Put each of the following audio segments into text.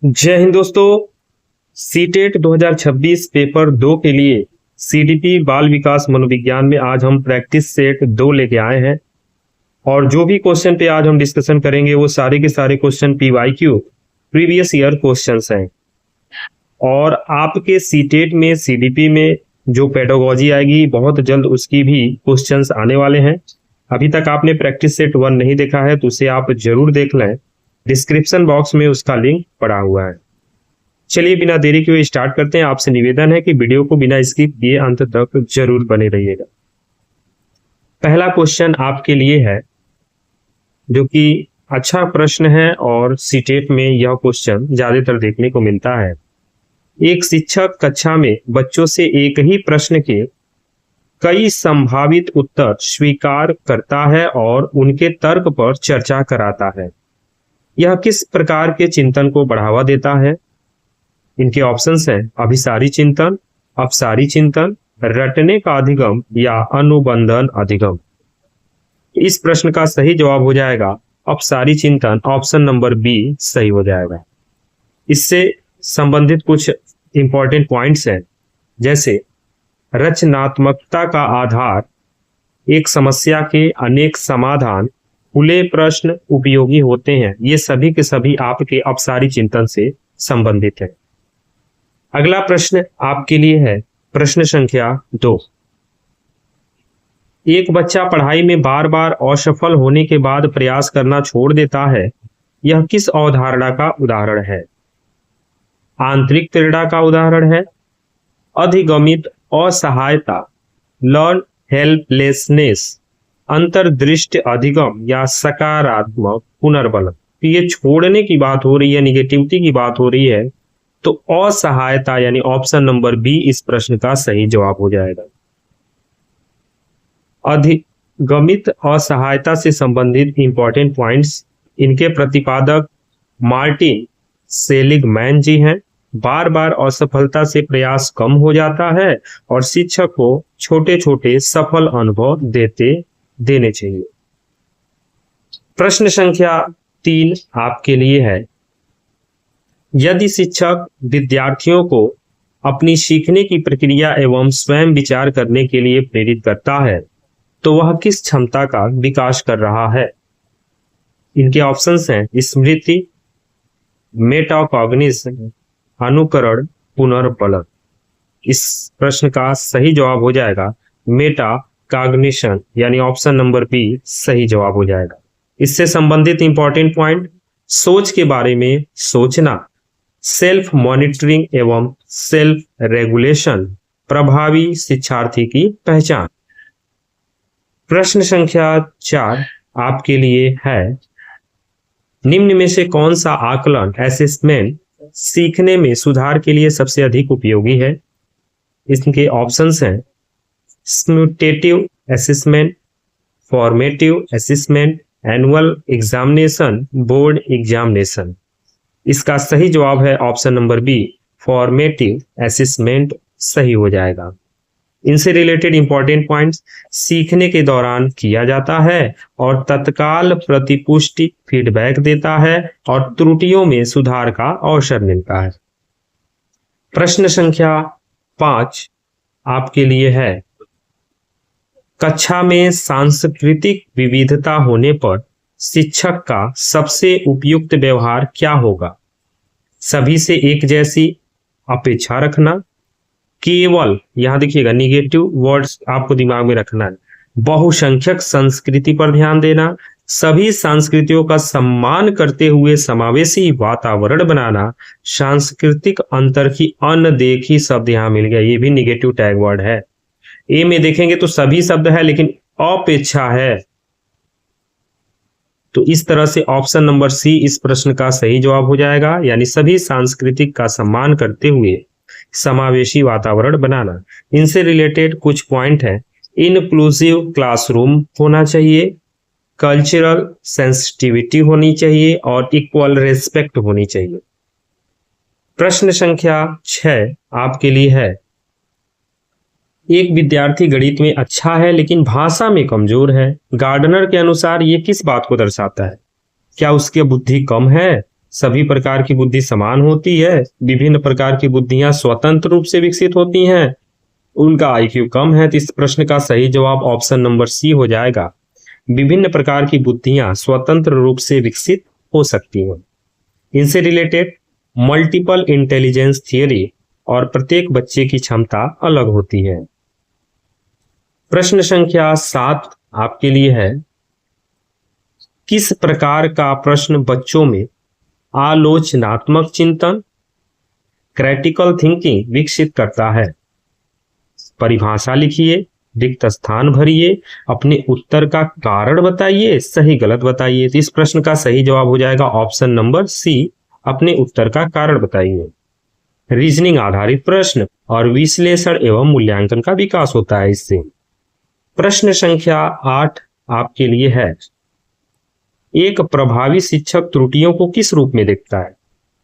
जय हिंद दोस्तों। CTET 2026 paper 2 के लिए सीडीपी बाल विकास मनोविज्ञान में आज हम प्रैक्टिस सेट 2 लेके आए हैं और जो भी क्वेश्चन पे आज हम डिस्कशन करेंगे वो सारे के सारे question PYQ previous year questions हैं। और आपके सीटेट में सीडीपी में जो पेडागोजी आएगी बहुत जल्द उसकी भी क्वेश्चंस आने वाले हैं। अभी तक आपने प्रैक्टिस सेट 1 नहीं देखा है तो उसे आप जरूर देख लें, डिस्क्रिप्शन बॉक्स में उसका लिंक पड़ा हुआ है। चलिए बिना देरी के स्टार्ट करते हैं। आपसे निवेदन है कि वीडियो को बिना स्किप किए अंत तक जरूर बने रहिएगा। पहला क्वेश्चन आपके लिए है जो कि अच्छा प्रश्न है और सीटेट में यह क्वेश्चन ज्यादातर देखने को मिलता है। एक शिक्षक कक्षा में बच्चों से एक ही प्रश्न के कई संभावित उत्तर स्वीकार करता है और उनके तर्क पर चर्चा कराता है। यह किस प्रकार के चिंतन को बढ़ावा देता है? इनके ऑप्शंस हैं अभिसारी चिंतन, अपसारी चिंतन, रटने का अधिगम या अनुबंधन अधिगम। इस प्रश्न का सही जवाब हो जाएगा अपसारी चिंतन, ऑप्शन नंबर बी सही हो जाएगा। इससे संबंधित कुछ इंपॉर्टेंट पॉइंट्स हैं, जैसे रचनात्मकता का आधार, एक समस्या के अनेक समाधान, खुले प्रश्न उपयोगी होते हैं। ये सभी के सभी आपके अपसारी चिंतन से संबंधित है। अगला प्रश्न आपके लिए है प्रश्न संख्या 2। एक बच्चा पढ़ाई में बार बार असफल होने के बाद प्रयास करना छोड़ देता है। यह किस अवधारणा का उदाहरण है? आंतरिक प्रेरणा का उदाहरण है, अधिगमित असहायता, लर्न हेल्पलेसनेस, अंतर्दृष्टि अधिगम या सकारात्मक पुनर्बल। ये छोड़ने की बात हो रही है, निगेटिविटी की बात हो रही है, तो असहायता यानी ऑप्शन नंबर बी इस प्रश्न का सही जवाब हो जाएगा। अधिगमित असहायता से संबंधित इंपॉर्टेंट पॉइंट्स, इनके प्रतिपादक मार्टिन सेलिगमैन जी हैं। बार बार असफलता से प्रयास कम हो जाता है और शिक्षक को छोटे छोटे सफल अनुभव देने चाहिए। प्रश्न संख्या 3 आपके लिए है, यदि शिक्षक विद्यार्थियों को अपनी सीखने की प्रक्रिया एवं स्वयं विचार करने के लिए प्रेरित करता है तो वह किस क्षमता का विकास कर रहा है? इनके ऑप्शंस हैं स्मृति, मेटाकॉग्निशन, अनुकरण, पुनर्बलन। इस प्रश्न का सही जवाब हो जाएगा मेटाकॉग्निशन यानी ऑप्शन नंबर बी सही जवाब हो जाएगा। इससे संबंधित इंपॉर्टेंट पॉइंट, सोच के बारे में सोचना, सेल्फ मॉनिटरिंग एवं सेल्फ रेगुलेशन, प्रभावी शिक्षार्थी की पहचान। प्रश्न संख्या 4 आपके लिए है, निम्न में से कौन सा आकलन असेसमेंट सीखने में सुधार के लिए सबसे अधिक उपयोगी है? इसके ऑप्शंस हैं summative assessment, formative assessment, annual examination, board examination. इसका सही जवाब है option number B formative assessment सही हो जाएगा। इनसे रिलेटेड इंपॉर्टेंट पॉइंट्स, सीखने के दौरान किया जाता है और तत्काल प्रतिपुष्टि फीडबैक देता है और त्रुटियों में सुधार का अवसर मिलता है। प्रश्न संख्या 5 आपके लिए है, कक्षा में सांस्कृतिक विविधता होने पर शिक्षक का सबसे उपयुक्त व्यवहार क्या होगा? सभी से एक जैसी अपेक्षा रखना, केवल यहां देखिएगा निगेटिव वर्ड्स आपको दिमाग में रखना है, बहुसंख्यक संस्कृति पर ध्यान देना, सभी संस्कृतियों का सम्मान करते हुए समावेशी वातावरण बनाना, सांस्कृतिक अंतर की अनदेखी शब्द यहां मिल गया, ये भी निगेटिव टैग वर्ड है। ए में देखेंगे तो सभी शब्द है लेकिन अपेक्षा है, तो इस तरह से ऑप्शन नंबर सी इस प्रश्न का सही जवाब हो जाएगा, यानी सभी सांस्कृतिक का सम्मान करते हुए समावेशी वातावरण बनाना। इनसे रिलेटेड कुछ पॉइंट है, इनक्लूसिव क्लासरूम होना चाहिए, कल्चरल सेंसिटिविटी होनी चाहिए और इक्वल रेस्पेक्ट होनी चाहिए। प्रश्न संख्या 6 आपके लिए है, एक विद्यार्थी गणित में अच्छा है लेकिन भाषा में कमजोर है। गार्डनर के अनुसार ये किस बात को दर्शाता है? क्या उसकी बुद्धि कम है, सभी प्रकार की बुद्धि समान होती है, विभिन्न प्रकार की बुद्धियां स्वतंत्र रूप से विकसित होती हैं, उनका आईक्यू कम है। तो इस प्रश्न का सही जवाब ऑप्शन नंबर सी हो जाएगा। विभिन्न प्रकार की बुद्धियां स्वतंत्र रूप से विकसित हो सकती हैं। इनसे रिलेटेड मल्टीपल इंटेलिजेंस थियरी और प्रत्येक बच्चे की क्षमता अलग होती है। प्रश्न संख्या 7 आपके लिए है, किस प्रकार का प्रश्न बच्चों में आलोचनात्मक चिंतन, क्रिटिकल थिंकिंग विकसित करता है? परिभाषा लिखिए, रिक्त स्थान भरिए, अपने उत्तर का कारण बताइए, सही गलत बताइए। तो इस प्रश्न का सही जवाब हो जाएगा ऑप्शन नंबर सी, अपने उत्तर का कारण बताइए। रीजनिंग आधारित प्रश्न और विश्लेषण एवं मूल्यांकन का विकास होता है इससे। प्रश्न संख्या 8 आपके लिए है, एक प्रभावी शिक्षक त्रुटियों को किस रूप में देखता है?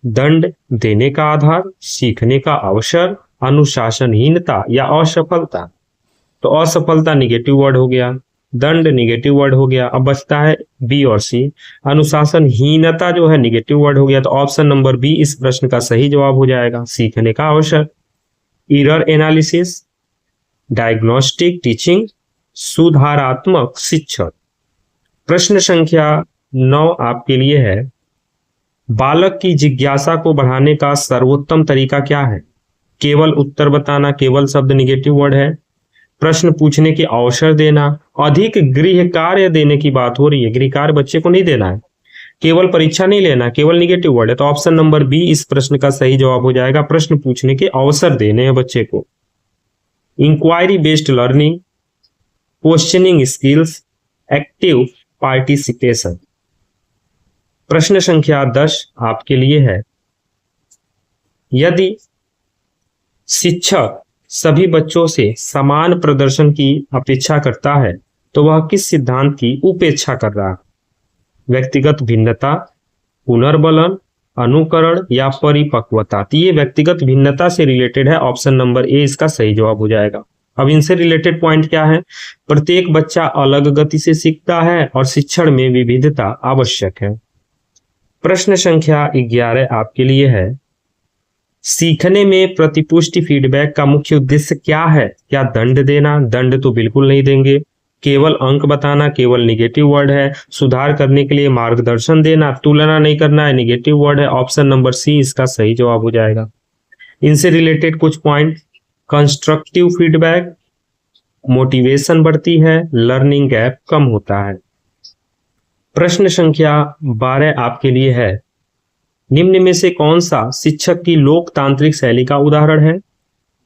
दंड देने का आधार, सीखने का अवसर, अनुशासनहीनता या असफलता? तो असफलता निगेटिव वर्ड हो गया, दंड निगेटिव वर्ड हो गया, अब बचता है बी और सी। अनुशासनहीनता जो है निगेटिव वर्ड हो गया, तो ऑप्शन नंबर बी इस प्रश्न का सही जवाब हो जाएगा। सीखने का अवसर, एरर एनालिसिस, डायग्नोस्टिक टीचिंग, सुधारात्मक शिक्षक। प्रश्न संख्या 9 आपके लिए है, बालक की जिज्ञासा को बढ़ाने का सर्वोत्तम तरीका क्या है? केवल उत्तर बताना, केवल शब्द निगेटिव वर्ड है। प्रश्न पूछने के अवसर देना, अधिक गृह कार्य देने की बात हो रही है, गृह कार्य बच्चे को नहीं देना है। केवल परीक्षा नहीं लेना, केवल निगेटिव वर्ड है, तो ऑप्शन नंबर बी इस प्रश्न का सही जवाब हो जाएगा। प्रश्न पूछने के अवसर देने हैं बच्चे को। Inquiry based learning, questioning skills, active participation. प्रश्न संख्या 10 आपके लिए है, यदि शिक्षक सभी बच्चों से समान प्रदर्शन की अपेक्षा करता है तो वह किस सिद्धांत की उपेक्षा कर रहा है? व्यक्तिगत भिन्नता, पुनर्बलन, अनुकरण या परिपक्वता? तो ये व्यक्तिगत भिन्नता से रिलेटेड है, ऑप्शन नंबर ए इसका सही जवाब हो जाएगा। अब इनसे रिलेटेड पॉइंट क्या है? प्रत्येक बच्चा अलग गति से सीखता है और शिक्षण में विविधता आवश्यक है। प्रश्न संख्या 11 आपके लिए है, सीखने में प्रतिपुष्टि फीडबैक का मुख्य उद्देश्य क्या है? क्या दंड देना? दंड तो बिल्कुल नहीं देंगे। केवल अंक बताना, केवल निगेटिव वर्ड है। सुधार करने के लिए मार्गदर्शन देना, तुलना नहीं करना है, निगेटिव वर्ड है। ऑप्शन नंबर सी इसका सही जवाब हो जाएगा। इनसे रिलेटेड कुछ पॉइंट, कंस्ट्रक्टिव फीडबैक, मोटिवेशन बढ़ती है, लर्निंग गैप कम होता है। प्रश्न संख्या 12 आपके लिए है, निम्न में से कौन सा शिक्षक की लोकतांत्रिक शैली का उदाहरण है?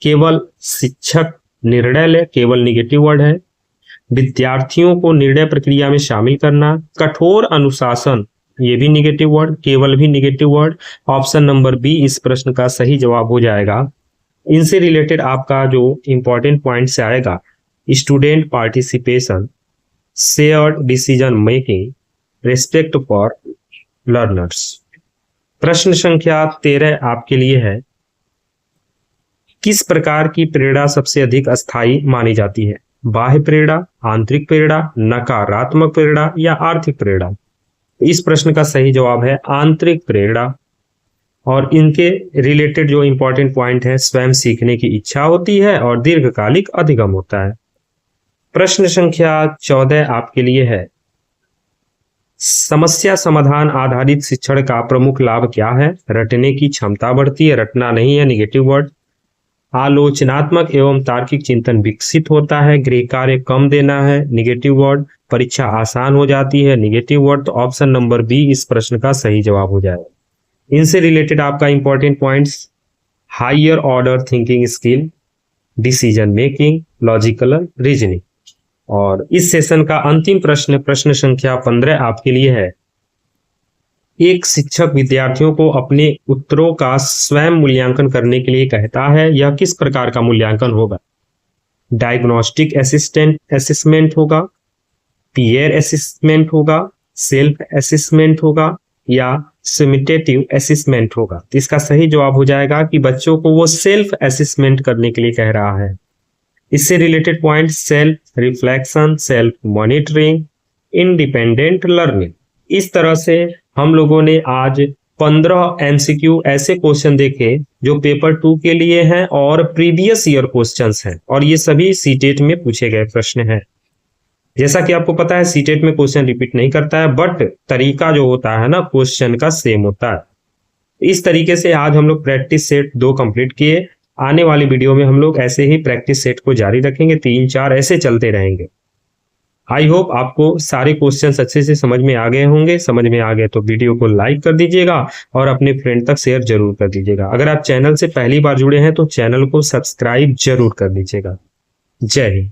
केवल शिक्षक निर्णय ले, केवल निगेटिव वर्ड है। विद्यार्थियों को निर्णय प्रक्रिया में शामिल करना, कठोर अनुशासन, ये भी निगेटिव वर्ड, केवल भी negative word. Option number B इस प्रश्न का सही जवाब हो जाएगा। इनसे रिलेटेड आपका जो इंपॉर्टेंट पॉइंट से आएगा, student participation, shared decision making, respect for learners. प्रश्न संख्या 13 आपके लिए है, किस प्रकार की प्रेरणा सबसे अधिक अस्थायी मानी जाती है? बाह्य प्रेरणा, आंतरिक प्रेरणा, नकारात्मक प्रेरणा या आर्थिक प्रेरणा? इस प्रश्न का सही जवाब है आंतरिक प्रेरणा। और इनके रिलेटेड जो इंपॉर्टेंट पॉइंट है, स्वयं सीखने की इच्छा होती है और दीर्घकालिक अधिगम होता है। प्रश्न संख्या 14 आपके लिए है, समस्या समाधान आधारित शिक्षण का प्रमुख लाभ क्या है? रटने की क्षमता बढ़ती है, रटना नहीं है, निगेटिव वर्ड। आलोचनात्मक एवं तार्किक चिंतन विकसित होता है, गृह कार्य कम देना है, निगेटिव वर्ड। परीक्षा आसान हो जाती है, निगेटिव वर्ड। तो ऑप्शन नंबर बी इस प्रश्न का सही जवाब हो जाएगा। इनसे रिलेटेड आपका important points, higher order thinking skill, decision making, logical reasoning. और इस सेशन का अंतिम प्रश्न, प्रश्न संख्या 15 आपके लिए है, एक शिक्षक विद्यार्थियों को अपने उत्तरों का स्वयं मूल्यांकन करने के लिए कहता है, यह किस प्रकार का मूल्यांकन होगा? डायग्नोस्टिक असेसमेंट होगा, पीयर असेसमेंट होगा, सेल्फ असेसमेंट होगा या समेटिव असेसमेंट होगा? तो इसका सही जवाब हो जाएगा कि बच्चों को वो सेल्फ असेसमेंट करने के लिए कह रहा है। इससे related point, self reflection, self monitoring, independent learning. इस तरह से हम लोगों ने आज 15 एमसीक्यू ऐसे क्वेश्चन देखे जो पेपर 2 के लिए हैं और प्रीवियस ईयर क्वेश्चंस हैं, और ये सभी सीटेट में पूछे गए प्रश्न हैं। जैसा कि आपको पता है सीटेट में क्वेश्चन रिपीट नहीं करता है, बट तरीका जो होता है ना क्वेश्चन का सेम होता है। इस तरीके से आज हम लोग प्रैक्टिस सेट 2 कंप्लीट किए। आने वाली वीडियो में हम लोग ऐसे ही प्रैक्टिस सेट को जारी रखेंगे, 3-4 ऐसे चलते रहेंगे। आई होप आपको सारे क्वेश्चंस अच्छे से समझ में आ गए होंगे। समझ में आ गए तो वीडियो को लाइक कर दीजिएगा और अपने फ्रेंड तक शेयर जरूर कर दीजिएगा। अगर आप चैनल से पहली बार जुड़े हैं तो चैनल को सब्सक्राइब जरूर कर दीजिएगा। जय हिंद।